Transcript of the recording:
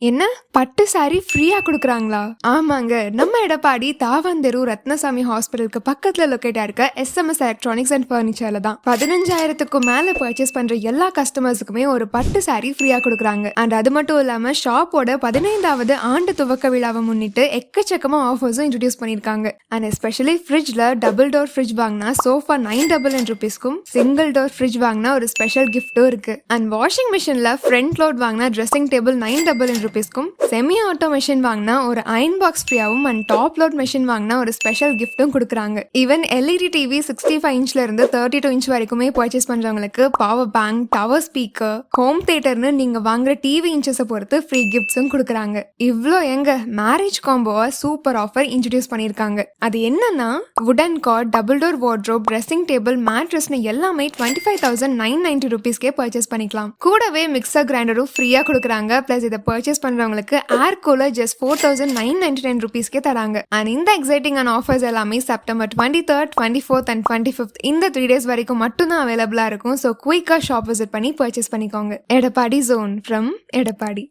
என்ன பட்டு சாரி ஃப்ரீயா கொடுக்குறாங்களா? ஆமாங்க, நம்ம எடப்பாடி தாவந்தெரு ரத்னசாமி ஹாஸ்பிட்டலுக்கு பக்கத்துல லொக்கேட்டா இருக்க SMS எலக்ட்ரானிக்ஸ் அண்ட் ஃபர்னிச்சர்ல தான் 15,000க்கும் மேல பர்ச்சேஸ் பண்ற எல்லா கஸ்டமர்ஸுக்குமே ஒரு பட்டு சாரி ஃப்ரீயா கொடுக்குறாங்க. அண்ட் அது மட்டும் இல்லாம ஷாப்போட 15வது ஆண்டு துவக்க விழாவை முன்னிட்டு எக்கச்சக்கமா ஆஃபர்ஸும் இன்ட்ரடியூஸ் பண்ணிருக்காங்க. அண்ட் எஸ்பெஷலி ஃப்ரிட்ஜ்ல டபுள் டோர் ஃப்ரிட்ஜ் வாங்கினா சோஃபா 999 rupeesக்கும், சிங்கிள் டோர் ஃப்ரிட்ஜ் வாங்கினா ஒரு ஸ்பெஷல் கிஃப்டும் இருக்கு. அண்ட் வாஷிங் மிஷின்ல ஃப்ரண்ட் லோட் வாங்கினா ட்ரெஸ்ஸிங் டேபிள் 999 rupeesக்கும், செமி ஆட்டோ மெஷின் வாங்கினா ஒரு அயன் பாக்ஸ் ஃப்ரீயாவும் அண்ட் டாப் லோட் மெஷின் வாங்கினா ஒரு ஸ்பெஷல் கிஃப்ட்டும் கொடுக்குறாங்க. ஈவன் LED டிவி 65 இன்ச்ல இருந்து 32 இன்ச் வரைக்குமே பர்ச்சேஸ் பண்றவங்களுக்கு power bank, tower speaker, home தியேட்டர்னு நீங்க வாங்குற டிவி இன்ச்சஸை பொறுத்து ஃப்ரீ கிஃப்ட்ஸும் கொடுக்குறாங்க. இவ்ளோ எங்க மேரேஜ் காம்போவா சூப்பர் ஆஃபர் இன்ட்ரடியூஸ் பண்ணிருக்காங்க. அது என்னன்னா wooden cot, double door wardrobe, dressing table, மேட்ரஸ்னு எல்லாமே 25,990 rupeesக்கே பர்ச்சேஸ் பண்ணிக்கலாம். கூடவே மிக்சர் கிரைண்டரும் ஃப்ரீயா கொடுக்குறாங்க. பிளஸ் இதை பர்ச்சேஸ் பண்றவங்களுக்கு ஏர் கூலர் ஜஸ்ட் 4,999 rupeesக்கே தராங்க. அண்ட் இந்த எக்ஸைட்டிங்கான ஆஃபர்ஸ் எல்லாமே September 23rd, 24th and 25th இந்த 3 days வரைக்கும் மட்டும்தான் அவைலபிளா இருக்கும். ஸோ குயிக்கா ஷாப் விசிட் பண்ணி பர்ச்சேஸ் பண்ணிக்கோங்க. Edappadi zone from Edappadi.